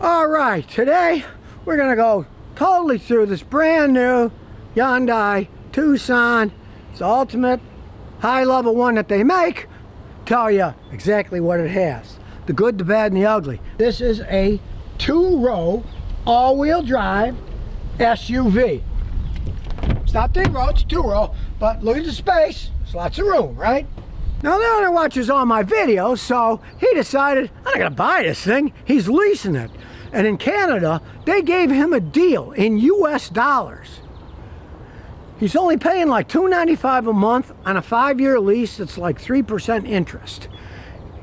All right, today we're gonna go totally through this brand new Hyundai Tucson. It's the ultimate high-level one that they make. Tell you exactly what it has. The good, the bad, and the ugly. This is a two-row, all-wheel drive SUV. It's not three-row, it's two-row, but look at the space. There's lots of room, right? Now, the owner watches all my videos, so he decided, I'm not gonna buy this thing. He's leasing it. And in Canada, they gave him a deal in US dollars. He's only paying like $295 a month on a 5-year lease. It's like 3% interest.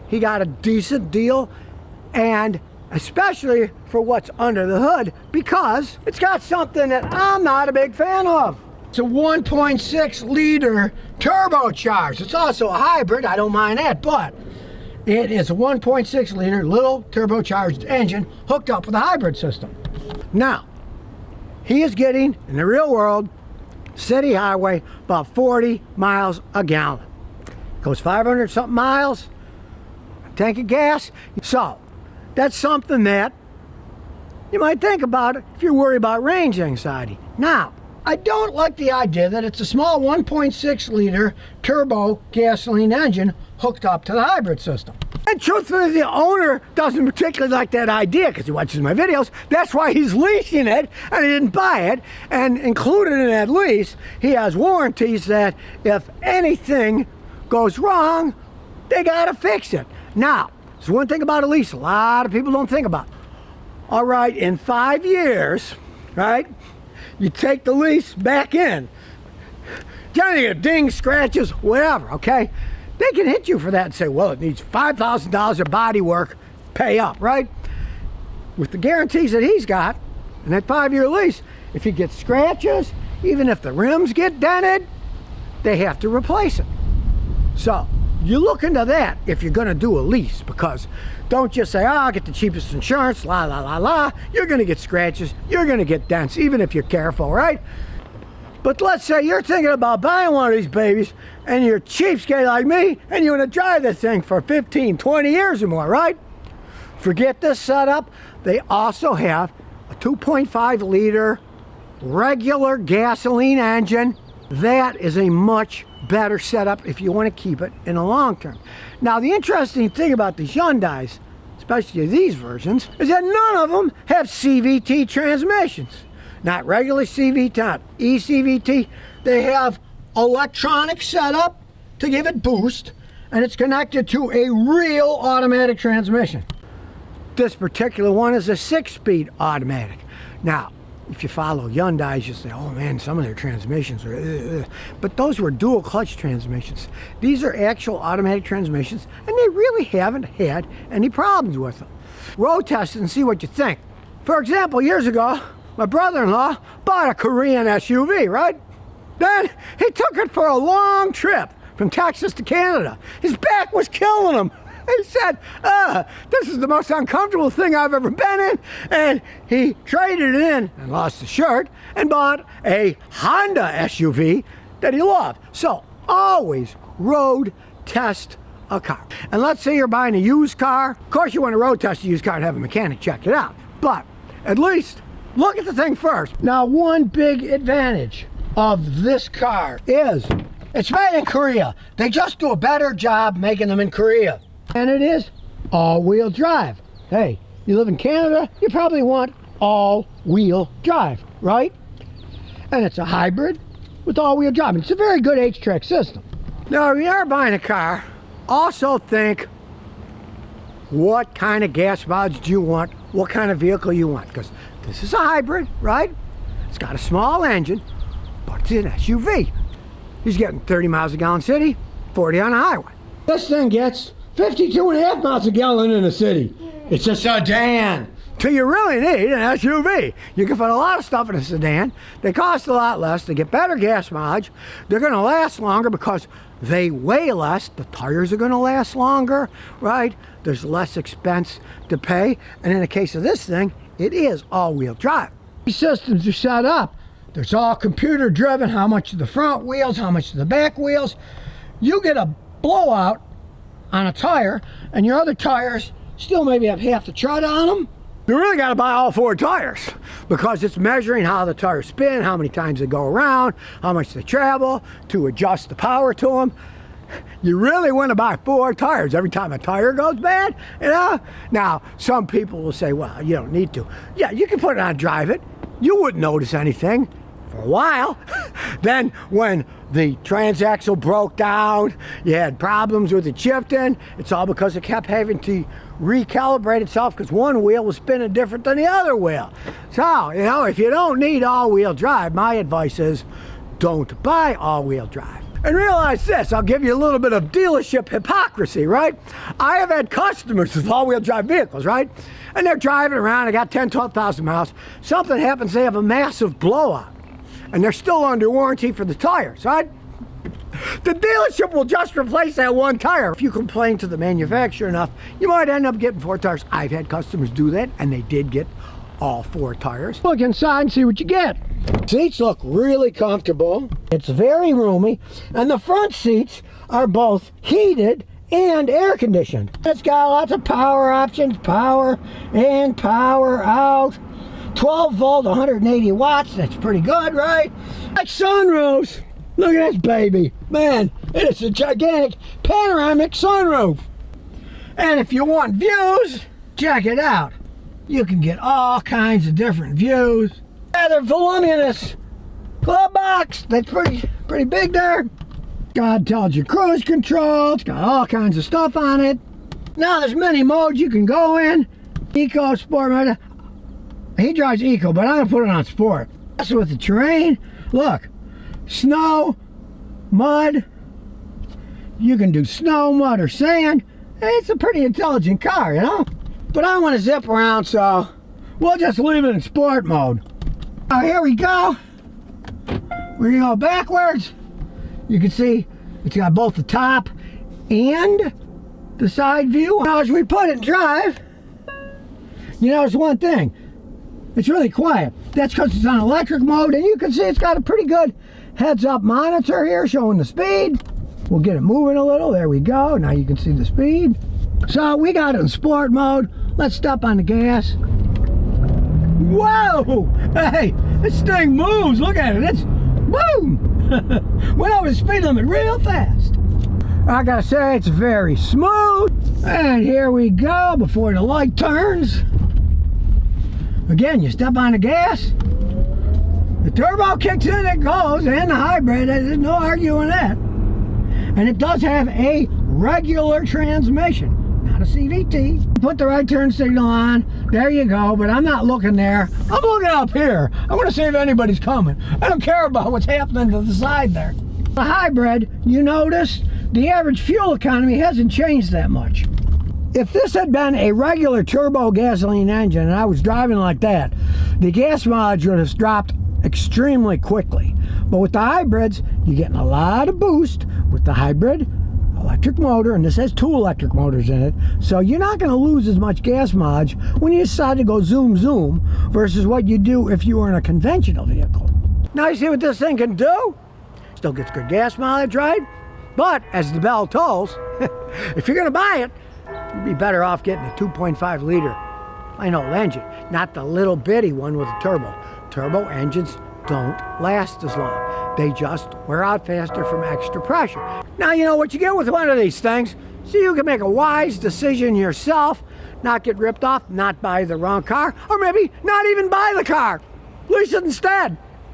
He got a decent deal, and especially for what's under the hood, because it's got something that I'm not a big fan of. It's a 1.6 liter turbocharged. It's also a hybrid, I don't mind that, but it is a 1.6 liter little turbocharged engine hooked up with a hybrid system. Now, he is getting, in the real world, city highway, about 40 miles a gallon. Goes 500 something miles, a tank of gas. So, that's something that you might think about if you're worried about range anxiety. Now, I don't like the idea that it's a small 1.6 liter turbo gasoline engine hooked up to the hybrid system. And truthfully, the owner doesn't particularly like that idea because he watches my videos. That's why he's leasing it, and he didn't buy it. And included in that lease, he has warranties that if anything goes wrong, they gotta fix it. Now, there's one thing about a lease a lot of people don't think about. All right, in 5 years, right, you take the lease back in. Generally, dings, scratches, whatever, okay? They can hit you for that and say, well, it needs $5,000 of body work, pay up, right? With the guarantees that he's got in that 5-year lease, if he gets scratches, even if the rims get dented, they have to replace it. So, you look into that if you're gonna do a lease, because don't just say, oh, I'll get the cheapest insurance, la, la, la, la. You're gonna get scratches, you're gonna get dents, even if you're careful, right? But let's say you're thinking about buying one of these babies and you're a cheapskate like me and you want to drive this thing for 15, 20 years or more, right? Forget this setup. They also have a 2.5 liter regular gasoline engine. That is a much better setup if you want to keep it in the long term. Now, the interesting thing about these Hyundais, especially these versions, is that none of them have CVT transmissions. Not regular CVT, not eCVT. They have electronic setup to give it boost, and it's connected to a real automatic transmission. This particular one is a 6-speed automatic. Now, if you follow Hyundais, you say, oh man, some of their transmissions are, but those were dual clutch transmissions. These are actual automatic transmissions, and they really haven't had any problems with them. Road test it and see what you think. For example, years ago, my brother-in-law bought a Korean SUV, right? Then he took it for a long trip from Texas to Canada. His back was killing him. He said, this is the most uncomfortable thing I've ever been in. And he traded it in and lost the shirt and bought a Honda SUV that he loved. So always road test a car. And let's say you're buying a used car. Of course you want to road test a used car and have a mechanic check it out. But at least look at the thing first. Now, one big advantage of this car is it's made in Korea. They just do a better job making them in Korea. And it is all-wheel drive. Hey, you live in Canada, you probably want all-wheel drive, right? And it's a hybrid with all-wheel drive. It's a very good H-track system. Now, if you are buying a car, also think what kind of gas mileage do you want, what kind of vehicle you want, because this is a hybrid, right? It's got a small engine, but it's an SUV. He's getting 30 miles a gallon city, 40 on the highway. This thing gets 52.5 miles a gallon in the city. It's a sedan. So you really need an SUV. You can fit a lot of stuff in a sedan. They cost a lot less. They get better gas mileage. They're going to last longer because they weigh less. The tires are going to last longer, right? There's less expense to pay. And in the case of this thing, it is all-wheel drive. These systems are set up. There's all computer driven, how much of the front wheels, how much of the back wheels. You get a blowout on a tire, and your other tires still maybe have half the tread on them, You really got to buy all 4 tires because it's measuring how the tires spin, how many times they go around, how much they travel, to adjust the power to them. You really want to buy 4 tires every time a tire goes bad, you know? Now, some people will say, well, you don't need to. Yeah, you can put it on and drive it. You wouldn't notice anything for a while. Then when the transaxle broke down, you had problems with it shifting. It's all because it kept having to recalibrate itself because one wheel was spinning different than the other wheel. So, you know, if you don't need all-wheel drive, my advice is don't buy all-wheel drive. And realize this, I'll give you a little bit of dealership hypocrisy, right? I have had customers with all-wheel drive vehicles, right? And they're driving around, they got 10, 12,000 miles. Something happens, they have a massive blowout. And they're still under warranty for the tires, right? The dealership will just replace that 1 tire. If you complain to the manufacturer enough, you might end up getting 4 tires. I've had customers do that, and they did get all 4 tires. Look inside and see what you get. Seats look really comfortable. It's very roomy, and the front seats are both heated and air conditioned. It's got lots of power options, power in, power out. 12 volt, 180 watts, that's pretty good, right? Like sunroofs. Look at this baby. Man, it is a gigantic panoramic sunroof. And if you want views, check it out. You can get all kinds of different views. Rather voluminous glove box. That's pretty big there. God tells you cruise control. It's got all kinds of stuff on it. Now there's many modes you can go in. Eco, sport mode. He drives eco, but I'm gonna put it on sport. That's with the terrain. Look, snow, mud. You can do snow, mud, or sand. It's a pretty intelligent car, you know? But I want to zip around, so we'll just leave it in sport mode. Now here we go. We're gonna go backwards. You can see it's got both the top and the side view. Now as we put it in drive, you notice one thing. It's really quiet. That's because it's on electric mode, and you can see it's got a pretty good heads-up monitor here showing the speed. We'll get it moving a little. There we go. Now you can see the speed. So we got it in sport mode. Let's step on the gas. Whoa! Hey, this thing moves. Look at it. It's boom! Went over the speed limit real fast. I gotta say, it's very smooth. And here we go before the light turns. Again, you step on the gas, the turbo kicks in, it goes, and the hybrid, there's no arguing that. And it does have a regular transmission, not a CVT. Put the right turn signal on, there you go, but I'm not looking there. I'm looking up here. I want to see if anybody's coming. I don't care about what's happening to the side there. The hybrid, you notice, the average fuel economy hasn't changed that much. If this had been a regular turbo gasoline engine and I was driving like that, the gas mileage would have dropped extremely quickly. But with the hybrids, you're getting a lot of boost with the hybrid electric motor, and this has 2 electric motors in it, so you're not going to lose as much gas mileage when you decide to go zoom zoom versus what you do if you were in a conventional vehicle. Now you see what this thing can do? Still gets good gas mileage, right? But as the bell tolls, if you're going to buy it, you'd be better off getting a 2.5 liter plain old engine, not the little bitty one with a turbo. Turbo engines don't last as long. They just wear out faster from extra pressure. Now you know what you get with one of these things, so you can make a wise decision yourself, not get ripped off, not buy the wrong car, or maybe not even buy the car. Lease it instead.